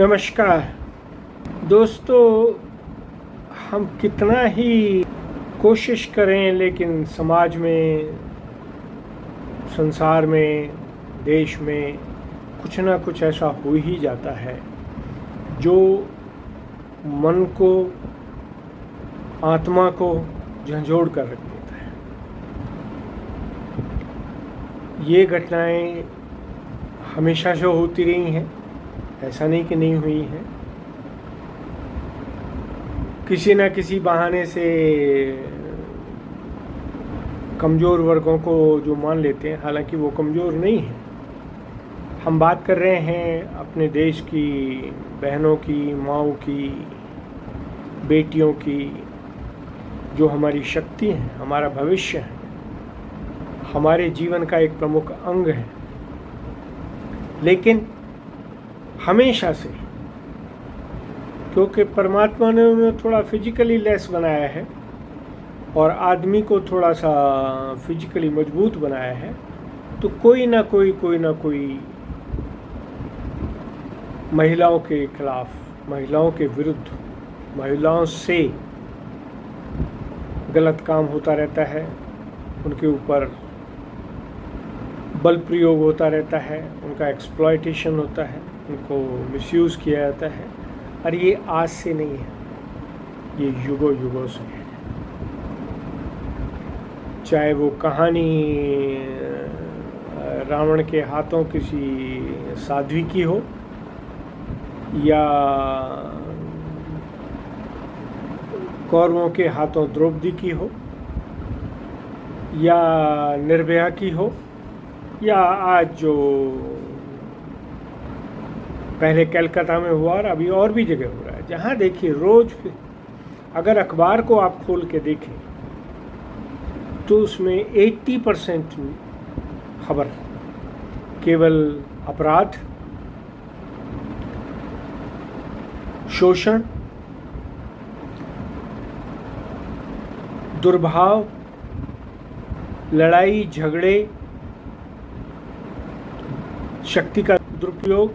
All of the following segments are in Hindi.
नमस्कार दोस्तों, हम कितना ही कोशिश करें लेकिन समाज में, संसार में, देश में कुछ ना कुछ ऐसा हो ही जाता है जो मन को, आत्मा को झंझोड़ कर रख देता है। ये घटनाएं हमेशा से होती रही हैं, ऐसा नहीं कि नहीं हुई है। किसी न किसी बहाने से कमज़ोर वर्गों को जो मान लेते हैं, हालांकि वो कमज़ोर नहीं है। हम बात कर रहे हैं अपने देश की बहनों की, माँओं की, बेटियों की, जो हमारी शक्ति है, हमारा भविष्य है, हमारे जीवन का एक प्रमुख अंग है। लेकिन हमेशा से, क्योंकि परमात्मा ने उन्हें थोड़ा फिजिकली लेस बनाया है और आदमी को थोड़ा सा फिजिकली मजबूत बनाया है, तो कोई ना कोई महिलाओं के खिलाफ, महिलाओं के विरुद्ध, महिलाओं से गलत काम होता रहता है, उनके ऊपर बल प्रयोग होता रहता है, उनका एक्सप्लॉयटेशन होता है, उनको मिसयूज़ किया जाता है। और ये आज से नहीं है, ये युगों युगों से है। चाहे वो कहानी रावण के हाथों किसी साध्वी की हो, या कौरवों के हाथों द्रौपदी की हो, या निर्भया की हो, या आज जो पहले कलकत्ता में हुआ और अभी और भी जगह हो रहा है, जहाँ देखिए रोज, अगर अखबार को आप खोल के देखें तो उसमें 80% खबर केवल अपराध, शोषण, दुर्भाव, लड़ाई झगड़े, शक्ति का दुरुपयोग,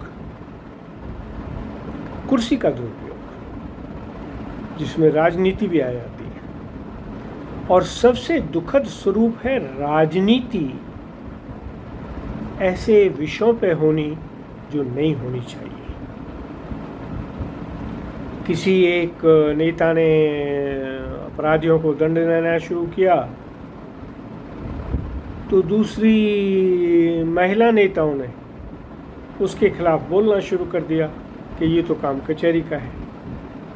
कुर्सी का दुरुपयोग, जिसमें राजनीति भी आ जाती है। और सबसे दुखद स्वरूप है राजनीति ऐसे विषयों पे होनी जो नहीं होनी चाहिए। किसी एक नेता ने अपराधियों को दंड देना शुरू किया तो दूसरी महिला नेताओं ने उसके खिलाफ बोलना शुरू कर दिया कि ये तो काम कचहरी का है।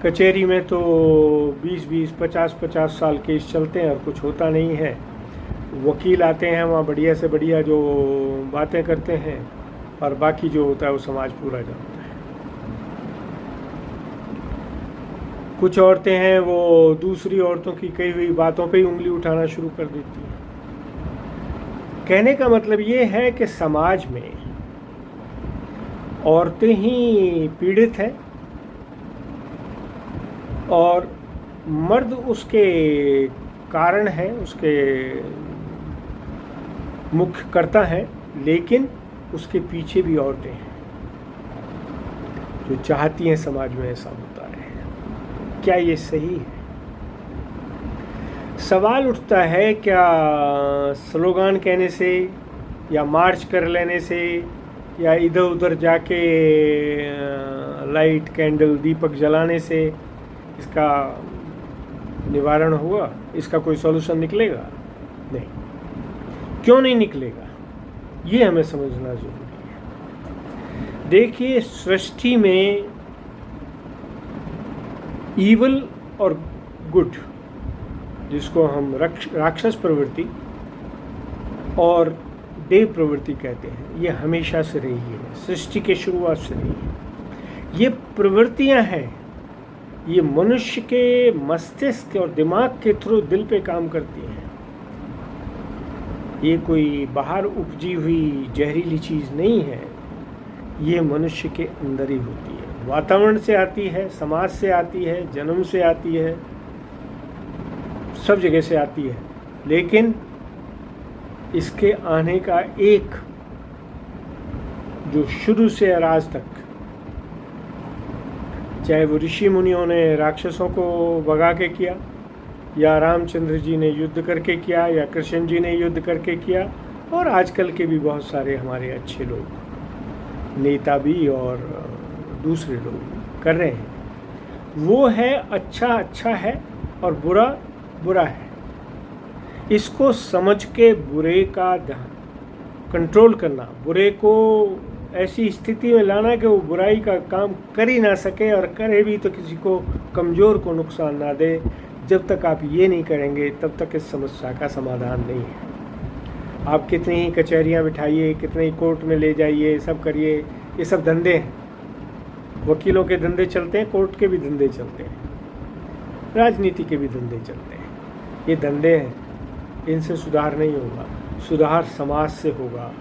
कचहरी में तो 20-20, 50-50 साल केस चलते हैं और कुछ होता नहीं है। वकील आते हैं वहाँ, बढ़िया से बढ़िया जो बातें करते हैं, और बाकी जो होता है वो समाज पूरा जानता है। कुछ औरतें हैं वो दूसरी औरतों की कही हुई बातों पे ही उंगली उठाना शुरू कर देती हैं। कहने का मतलब ये है कि समाज में औरतें ही पीड़ित हैं और मर्द उसके कारण है, उसके मुख्य कर्ता हैं, लेकिन उसके पीछे भी औरतें हैं जो चाहती हैं समाज में ऐसा होता है। क्या ये सही है? सवाल उठता है, क्या स्लोगान कहने से या मार्च कर लेने से या इधर उधर जाके लाइट, कैंडल, दीपक जलाने से इसका निवारण हुआ? इसका कोई सॉल्यूशन निकलेगा? नहीं। क्यों नहीं निकलेगा, ये हमें समझना जरूरी है। देखिए, सृष्टि में ईवल और गुड, जिसको हम राक्षस प्रवृत्ति और देव प्रवृत्ति कहते हैं, ये हमेशा से रही है, सृष्टि के शुरुआत से रही है। ये प्रवृत्तियां हैं, ये मनुष्य के मस्तिष्क और दिमाग के थ्रू दिल पे काम करती हैं। ये कोई बाहर उपजी हुई जहरीली चीज़ नहीं है, ये मनुष्य के अंदर ही होती है। वातावरण से आती है, समाज से आती है, जन्म से आती है, सब जगह से आती है। लेकिन इसके आने का एक जो शुरू से आज तक चाहे वो ऋषि मुनियों ने राक्षसों को भगा के किया, या रामचंद्र जी ने युद्ध करके किया, या कृष्ण जी ने युद्ध करके किया, और आजकल के भी बहुत सारे हमारे अच्छे लोग, नेता भी और दूसरे लोग कर रहे हैं। वो है अच्छा अच्छा है और बुरा बुरा है। इसको समझ के बुरे का कंट्रोल करना, बुरे को ऐसी स्थिति में लाना कि वो बुराई का काम कर ही ना सके, और करे भी तो किसी को कमज़ोर को नुकसान ना दे। जब तक आप ये नहीं करेंगे तब तक इस समस्या का समाधान नहीं है। आप कितनी ही कचहरियाँ बिठाइए, कितने ही कोर्ट में ले जाइए, सब करिए, ये सब धंधे हैं। वकीलों के धंधे चलते हैं, कोर्ट के भी धंधे चलते हैं, राजनीति के भी धंधे चलते हैं। ये धंधे हैं, इनसे सुधार नहीं होगा। सुधार समाज से होगा।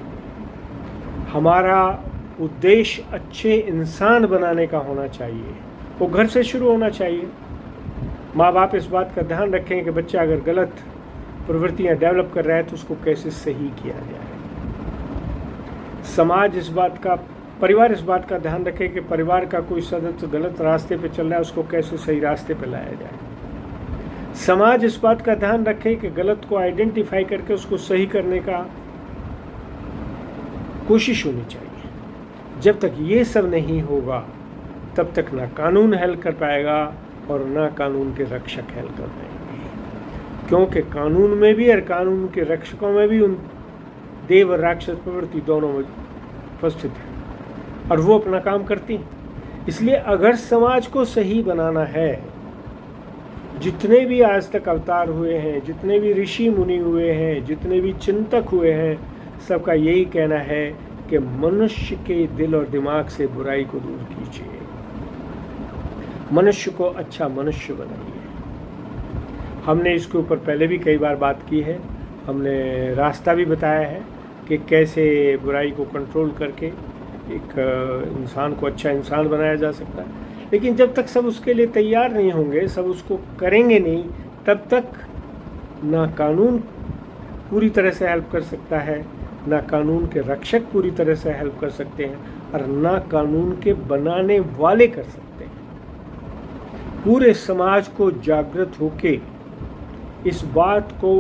हमारा उद्देश्य अच्छे इंसान बनाने का होना चाहिए। वो घर से शुरू होना चाहिए। माँ बाप इस बात का ध्यान रखें कि बच्चा अगर गलत प्रवृत्तियाँ डेवलप कर रहा है तो उसको कैसे सही किया जाए। समाज इस बात का, परिवार इस बात का ध्यान रखे कि परिवार का कोई सदस्य गलत रास्ते पे चल रहा है, उसको कैसे सही रास्ते पे लाया जाए। समाज इस बात का ध्यान रखे कि गलत को आइडेंटिफाई करके उसको सही करने का कोशिश होनी चाहिए। जब तक ये सब नहीं होगा तब तक ना कानून हेल्प कर पाएगा और ना कानून के रक्षक हेल्प कर पाएंगे, क्योंकि कानून में भी और कानून के रक्षकों में भी उन देव और राक्षस प्रवृत्ति दोनों में उपस्थित है, और वो अपना काम करती हैं। इसलिए अगर समाज को सही बनाना है, जितने भी आज तक अवतार हुए हैं, जितने भी ऋषि मुनि हुए हैं, जितने भी चिंतक हुए हैं, सबका यही कहना है कि मनुष्य के दिल और दिमाग से बुराई को दूर कीजिए, मनुष्य को अच्छा मनुष्य बनाइए। हमने इसके ऊपर पहले भी कई बार बात की है। हमने रास्ता भी बताया है कि कैसे बुराई को कंट्रोल करके एक इंसान को अच्छा इंसान बनाया जा सकता है। लेकिन जब तक सब उसके लिए तैयार नहीं होंगे, सब उसको करेंगे नहीं, तब तक ना कानून पूरी तरह से हेल्प कर सकता है, ना कानून के रक्षक पूरी तरह से हेल्प कर सकते हैं, और ना कानून के बनाने वाले कर सकते हैं। पूरे समाज को जागृत होके इस बात को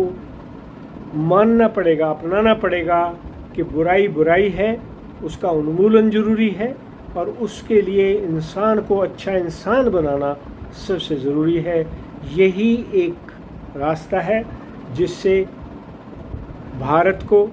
मानना पड़ेगा, अपनाना पड़ेगा कि बुराई बुराई है, उसका उन्मूलन जरूरी है, और उसके लिए इंसान को अच्छा इंसान बनाना सबसे ज़रूरी है। यही एक रास्ता है जिससे भारत को,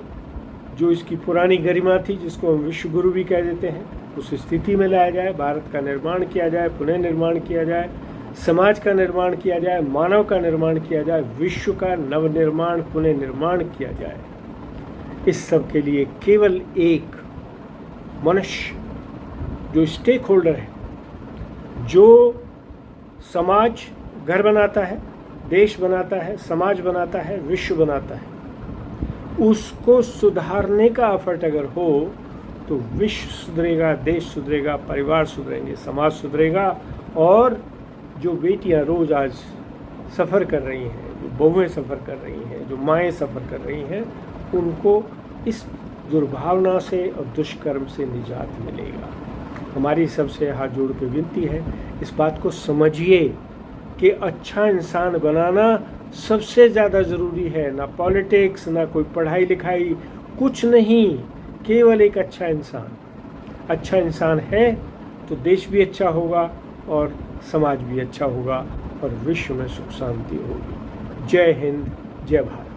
जो इसकी पुरानी गरिमा थी, जिसको हम विश्व गुरु भी कह देते हैं, उस स्थिति में लाया जाए, भारत का निर्माण किया जाए, पुनः निर्माण किया जाए, समाज का निर्माण किया जाए, मानव का निर्माण किया जाए, विश्व का नवनिर्माण पुनः निर्माण किया जाए। इस सब के लिए केवल एक मनुष्य जो स्टेक होल्डर है, जो समाज घर बनाता है, देश बनाता है, समाज बनाता है, विश्व बनाता है, उसको सुधारने का एफर्ट अगर हो तो विश्व सुधरेगा, देश सुधरेगा, परिवार सुधरेंगे, समाज सुधरेगा। और जो बेटियां रोज़ आज सफ़र कर रही हैं, जो बहुएं सफ़र कर रही हैं, जो माएँ सफ़र कर रही हैं, उनको इस दुर्भावना से और दुष्कर्म से निजात मिलेगा। हमारी सबसे हाथ जोड़ के विनती है, इस बात को समझिए कि अच्छा इंसान बनाना सबसे ज़्यादा ज़रूरी है। ना पॉलिटिक्स, ना कोई पढ़ाई लिखाई, कुछ नहीं, केवल एक अच्छा इंसान। अच्छा इंसान है तो देश भी अच्छा होगा और समाज भी अच्छा होगा और विश्व में सुख शांति होगी। जय हिंद, जय भारत।